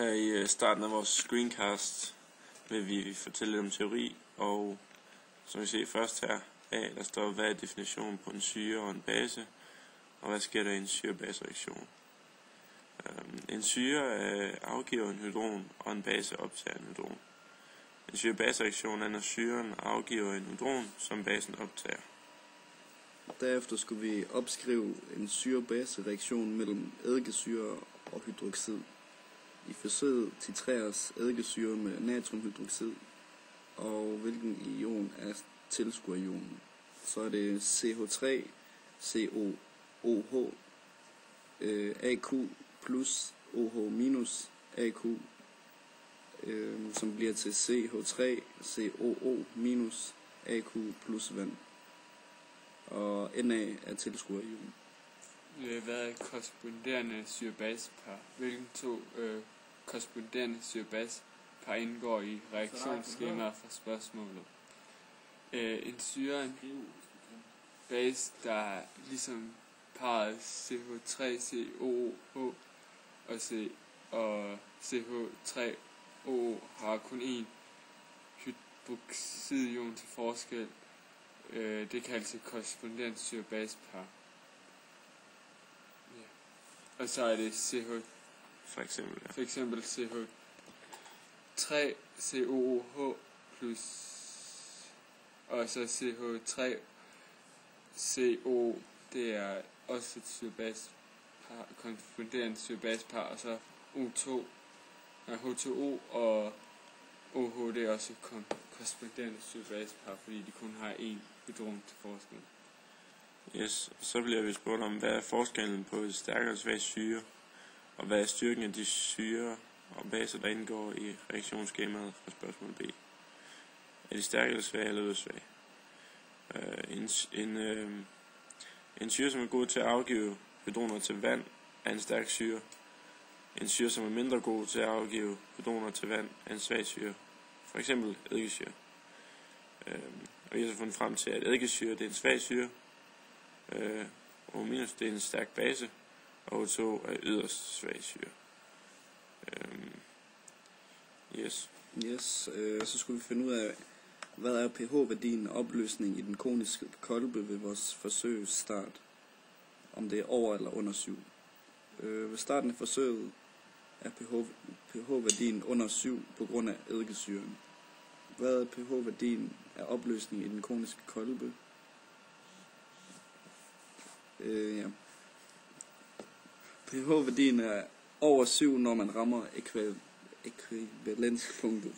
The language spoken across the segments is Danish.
Her i starten af vores screencast vil vi fortælle lidt om teori, og som vi ser først her, der står, hvad er definitionen på en syre og en base, og hvad sker der i en syre-base-reaktion. En syre afgiver en hydron, og en base optager en hydron. En syre-base-reaktion er, når syren afgiver en hydron, som basen optager. Derefter skulle vi opskrive en syre-base-reaktion mellem eddikesyre og hydroxid. I forsøget titreres eddikesyren med natriumhydroxid, og hvilken ion er tilskuerionen. Så er det CH3, COOH, AQ plus OH minus AQ, som bliver til CH3, COO minus AQ plus vand. Og Na er tilskuerionen. Hvad er korresponderende syre-base-par? Hvilke to korresponderende syre-base-par indgår i reaktionsskemaet for spørgsmålet? En syre er en base, der er ligesom parret CH3COOH og CH3OO har kun én hydroxidion til forskel. Det kaldes et korresponderende syre-base-par. Og så er det CH, For eksempel CH3 COOH plus, og så CH3 CO, det er også et syrebasepar, korresponderende syrebasepar, og så H2O og OH, det er også et korresponderende syrebasepar, fordi de kun har én hydron til forskel. Yes, så bliver vi spurgt om, hvad er forskellen på et stærk og svag syre, og hvad er styrken af de syre og baser, der indgår i reaktionsskemaet fra spørgsmål B. Er de stærke eller svage eller svage? En syre, som er god til at afgive hydroner til vand, er en stærk syre. En syre, som er mindre god til at afgive hydroner til vand, er en svag syre. For eksempel eddikesyre. Og vi har så fundet frem til, at eddikesyre det er en svag syre, OH minus det er en stærk base, og O2 er yderst svag syre. Yes. Så skulle vi finde ud af, hvad er pH-værdien af opløsning i den koniske kolbe ved vores forsøgsstart, om det er over eller under 7. Ved starten af forsøget er pH-værdien under 7 på grund af eddikesyren. Hvad er pH-værdien af opløsning i den koniske kolbe? pH-værdien er over 7, når man rammer ekvivalenspunktet.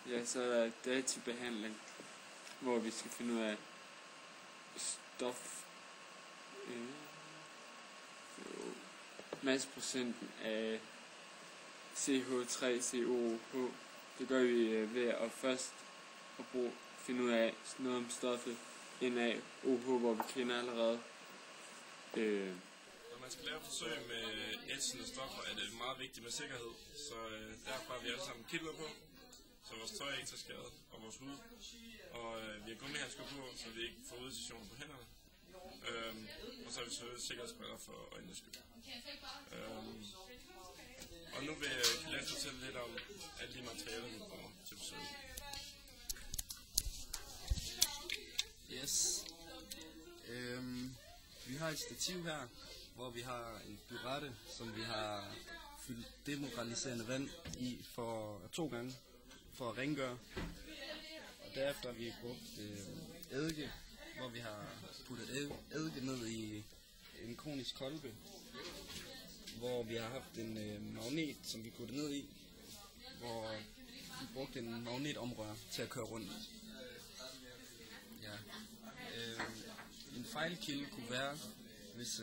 Ja, så er der databehandling, hvor vi skal finde ud af stof, masseprocenten af CH3COOH. Det gør vi ved at først finde ud af noget om stoffet NaOH, hvor vi kender allerede. Når man skal lave forsøg med ætsende stoffer, er det meget vigtigt med sikkerhed, så derfor har vi alle sammen kitler på, så vores tøj ikke tager skade, og vores hud. Og vi har gummihandsker på, så vi ikke får udcision på hænderne. Og så har vi så sikkerhedsbriller for øjnenes skyld. Og nu vil jeg fortælle lidt om alle de materialer, vi bruger til forsøget. Yes. Vi har et stativ her, hvor vi har en burette, som vi har fyldt demoraliserende vand i for 2 gange for at rengøre. Og derefter har vi brugt eddike, hvor vi har puttet eddike ned i en konisk kolbe, hvor vi har haft en magnet, som vi puttede ned i, hvor vi brugte en magnetomrør til at køre rundt. Ja. En fejlkilde kunne være, hvis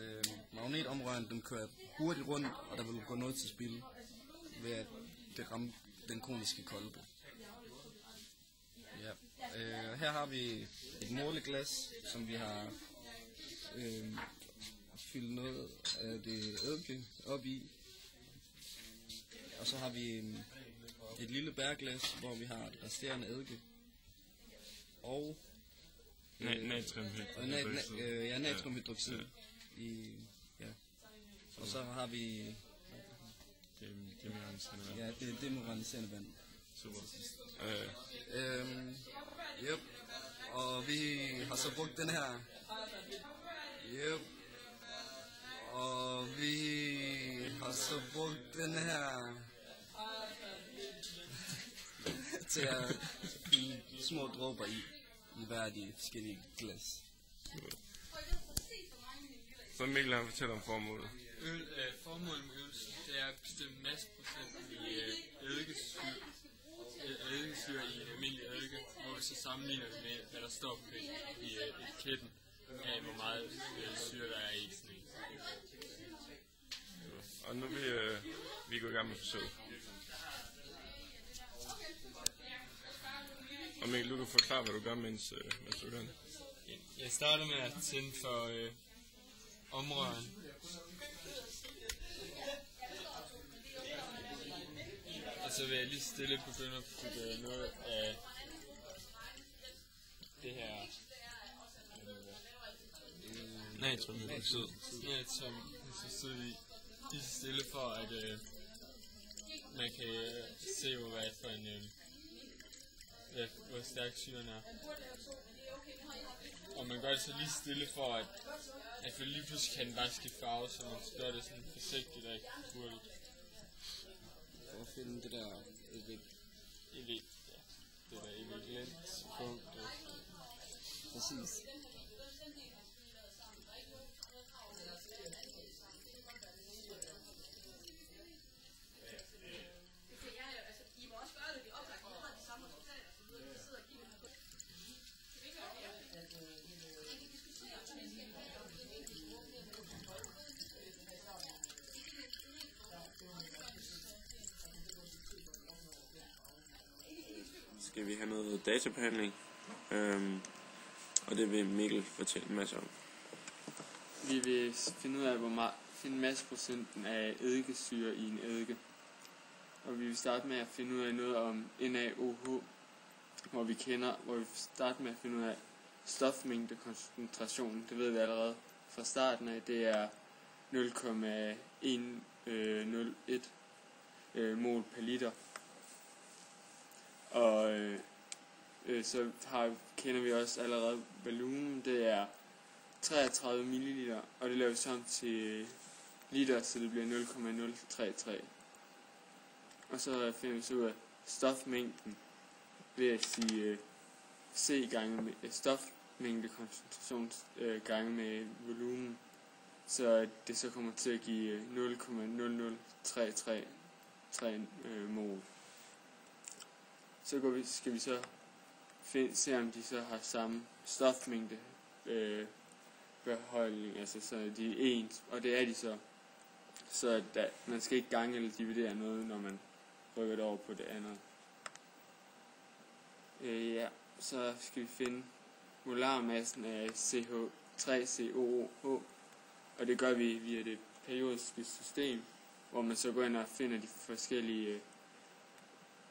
magnetomrøren den kører hurtigt rundt, og der vil gå noget til spil ved at det rammer den koniske kolbe. Ja. Her har vi et måleglas, som vi har fyldt noget af det eddike op i. Og så har vi et lille bærglas, hvor vi har det resterende eddike. Og natriumhydroxid. Ja. Og så har vi demoraliserende vand. Ja, det er demoraliserende vand. Super. Yep. Og vi har så brugt den her. Yep. Og vi har så brugt den her til at fylde små dråber i hver af de forskellige glas. Så Mikkel han fortæller om formålet. Formålet med øvelsen, det er at bestemme masseprocenten i eddikesyre i en almindelig eddike, hvor vi så sammenligner det med, hvad der står på i etiketten af, hvor meget syre der er i sådan en. Og nu vi går i gang med forsøget. Og Mikkel, du kan forklare, hvad du gør, mens du gør det. Jeg starter med at tænde for omrøren. Og så vil jeg lige stille begynde at putte noget af det her natriumhydroxid i lige så stille for at man kan se hvad for en hvor stærk syren er. Og man gør det så lige stille for at for lige pludselig kan den bare skifte farve, så man gør det sådan forsigtigt og ikke hurtigt. For at finde det der Det der eviglens punkt. præcis. Skal vi have noget databehandling, og det vil Mikkel fortælle en masse om. Vi vil finde ud af, finde masseprocenten af eddikesyre i en eddike. Og vi vil starte med at finde ud af noget om NaOH, hvor vi starter med at finde ud af stofmængdekoncentrationen. Det ved vi allerede fra starten af. Det er 0,101 mol per liter. Og så kender vi også allerede volumen. Det er 33 ml, og det laver vi sammen til liter, så det bliver 0,033. Og så finder vi så ud af stofmængden ved at sige C gange med stofmængdekoncentration gange med volumen, så det så kommer til at give 0,0033 mol. Så skal vi så se om de så har samme stofmængde beholdning, altså så de er ens, og det er de så. Så man skal ikke gange eller dividere noget, når man rykker det over på det andet. Så skal vi finde molarmassen af CH3COOH, og det gør vi via det periodiske system, hvor man så går ind og finder de forskellige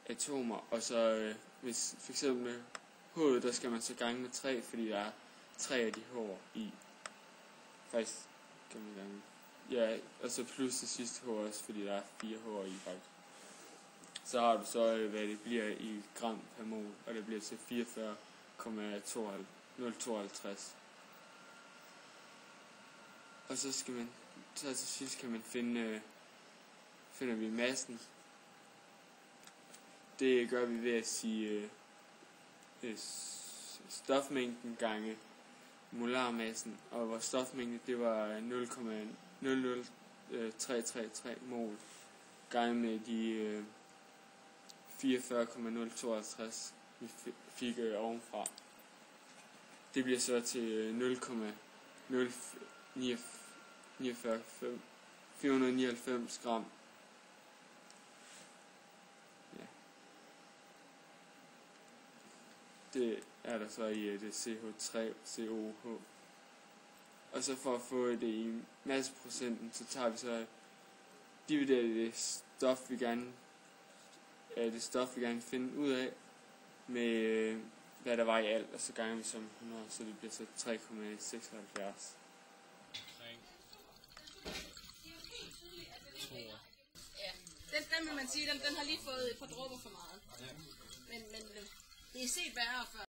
atomer, og så hvis for eksempel med H'et, der skal man så gange med 3, fordi der er 3 af de H'er i. Faktisk kan man gange. Ja, og så plus det sidste H også, fordi der er 4 H'er i faktisk. Så har du så, hvad det bliver i gram per mol, og det bliver til 44,052. Og så skal man, så til sidst kan man finder vi massen. Det gør vi ved at sige stofmængden gange molarmassen, og vores stofmængde det var 0,00333 mol gange med de 44,052 vi fik ovenfra. Det bliver så til 499 gram. Ja. Det er der så i det CH3COH. Og så for at få det i masseprocenten, så tager vi så dividerer det stof vi gerne vil finde ud af med hvad der var i alt, og så ganger vi som 100, så det bliver så 3,76. Den vil man sige, den har lige fået et par dråber for meget. Ja. Men det er set værre før.